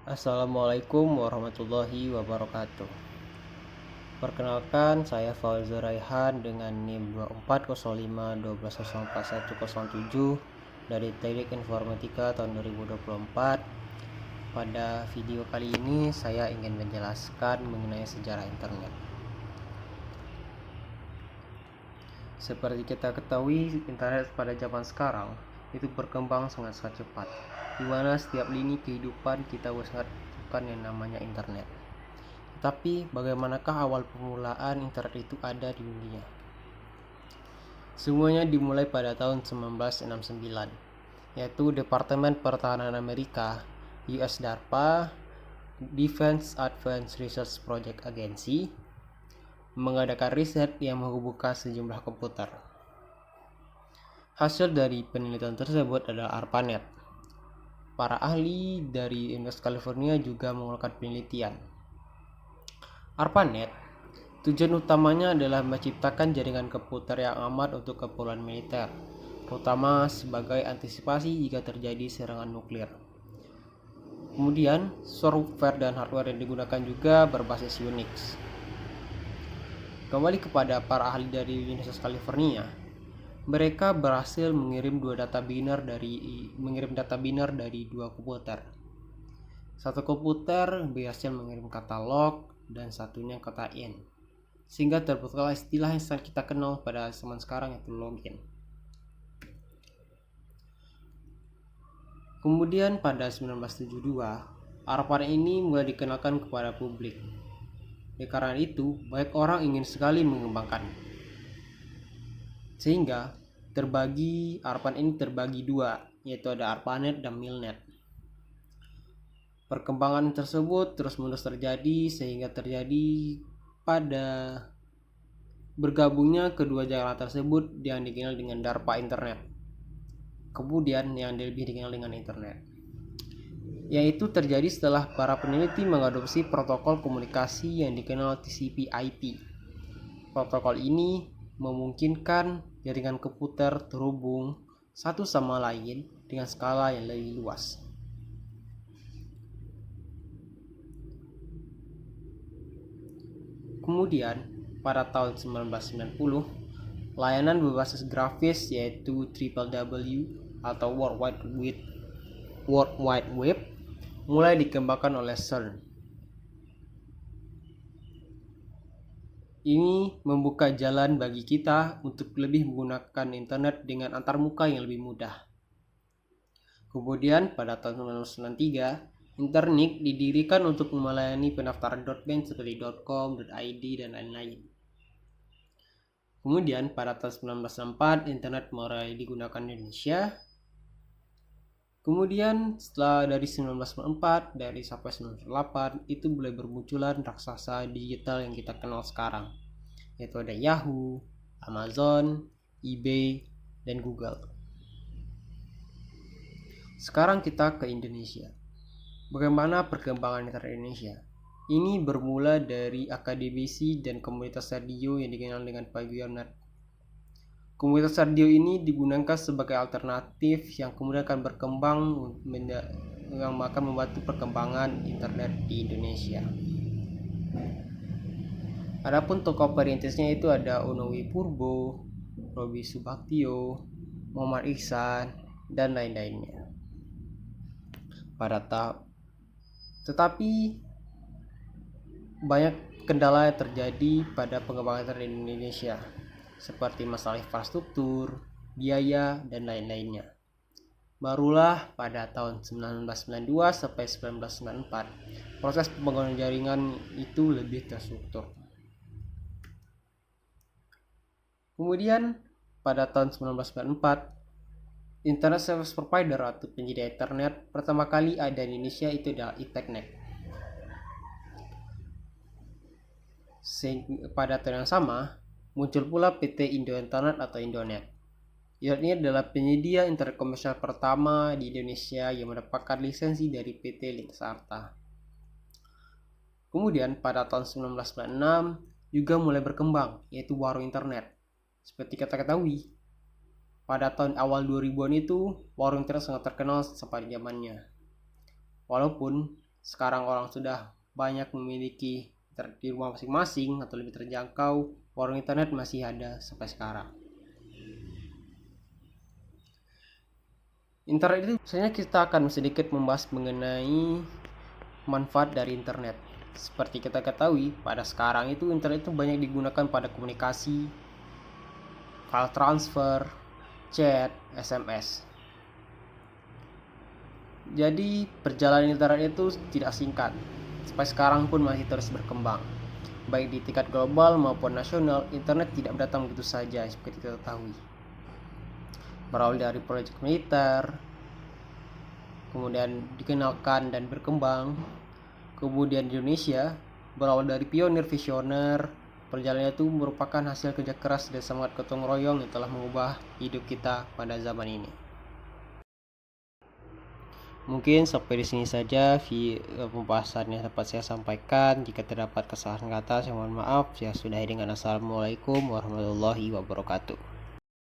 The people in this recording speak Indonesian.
Assalamualaikum warahmatullahi wabarakatuh. Perkenalkan, saya Fauzur Raihan dengan NIM 240512041107 dari Teknik Informatika tahun 2024. Pada video kali ini saya ingin menjelaskan mengenai sejarah internet. Seperti kita ketahui, internet pada zaman sekarang itu berkembang sangat cepat, di mana setiap lini kehidupan kita sangat bukan yang namanya internet. Tapi bagaimanakah awal permulaan internet itu ada di dunia? Semuanya dimulai pada tahun 1969, yaitu Departemen Pertahanan Amerika, US DARPA, Defense Advanced Research Project Agency, mengadakan riset yang menghubungkan sejumlah komputer. Hasil dari penelitian tersebut adalah ARPANET. Para ahli dari Universitas California juga melakukan penelitian. ARPANET tujuan utamanya adalah menciptakan jaringan komputer yang aman untuk keperluan militer, terutama sebagai antisipasi jika terjadi serangan nuklir. Kemudian, software dan hardware yang digunakan juga berbasis Unix. Kembali kepada para ahli dari Universitas California, mereka berhasil mengirim data biner dari dua komputer. Satu komputer berhasil mengirim kata log dan satunya kata in, sehingga terbentuklah istilah yang kita kenal pada zaman sekarang, yaitu login. Kemudian pada 1972, ARPANET ini mulai dikenalkan kepada publik. Karena itu, banyak orang ingin sekali mengembangkan. Sehingga ARPANET ini terbagi dua, yaitu ada ARPANET dan MILNET. Perkembangan tersebut terus-menerus terjadi sehingga terjadi pada bergabungnya kedua jaringan tersebut yang dikenal dengan DARPA Internet. Kemudian yang lebih dikenal dengan Internet, yaitu terjadi setelah para peneliti mengadopsi protokol komunikasi yang dikenal TCP/IP. Protokol ini memungkinkan jaringan komputer terhubung satu sama lain dengan skala yang lebih luas. Kemudian pada tahun 1990, layanan berbasis grafis yaitu www atau World Wide Web mulai dikembangkan oleh CERN. Ini membuka jalan bagi kita untuk lebih menggunakan internet dengan antarmuka yang lebih mudah. Kemudian pada tahun 1993, Internet didirikan untuk melayani pendaftaran .band seperti .com, .id, dan lain-lain. Kemudian pada tahun 1994, internet mulai digunakan di Indonesia. Kemudian setelah dari 1994 sampai 1998 itu mulai bermunculan raksasa digital yang kita kenal sekarang, yaitu ada Yahoo, Amazon, eBay, dan Google. Sekarang kita ke Indonesia. Bagaimana perkembangan internet Indonesia? Ini bermula dari akademisi dan komunitas radio yang dikenal dengan Paguyonnet. Komunitas radio ini digunakan sebagai alternatif yang kemudian akan berkembang yang akan membantu perkembangan internet di Indonesia. Adapun tokoh perintisnya itu ada Unowi Purbo, Robi Subaktio, Muhammad Ihsan, dan lain-lainnya. Tetapi banyak kendala yang terjadi pada pengembangan internet di Indonesia, seperti masalah infrastruktur, biaya, dan lain-lainnya. Barulah pada tahun 1992 sampai 1994, proses pembangunan jaringan itu lebih terstruktur. Kemudian pada tahun 1994, Internet Service Provider atau penyedia internet pertama kali ada di Indonesia itu adalah iTechNet. Pada tahun yang sama, muncul pula PT Indo Internet atau Indonet. Indonet ini adalah penyedia internet komersial pertama di Indonesia yang mendapatkan lisensi dari PT Lintas Arta. Kemudian pada tahun 1996 juga mulai berkembang, yaitu warung internet. Seperti kita ketahui, pada tahun awal 2000-an itu warung internet sangat terkenal pada zamannya. Walaupun sekarang orang sudah banyak memiliki di rumah masing-masing atau lebih terjangkau, warung internet masih ada sampai sekarang. Internet itu biasanya kita akan sedikit membahas mengenai manfaat dari internet. Seperti kita ketahui, pada sekarang itu internet itu banyak digunakan pada komunikasi, file transfer, chat, SMS. Jadi perjalanan internet itu tidak singkat. Sampai sekarang pun masih terus berkembang. Baik di tingkat global maupun nasional, internet tidak datang begitu saja seperti kita ketahui. Berawal dari proyek militer, kemudian dikenalkan dan berkembang. Kemudian di Indonesia berawal dari pionir visioner, perjalanan itu merupakan hasil kerja keras dan semangat gotong royong yang telah mengubah hidup kita pada zaman ini. Mungkin sampai di sini saja pembahasan yang dapat saya sampaikan. Jika terdapat kesalahan kata, saya mohon maaf. Saya sudahi dengan assalamualaikum warahmatullahi wabarakatuh.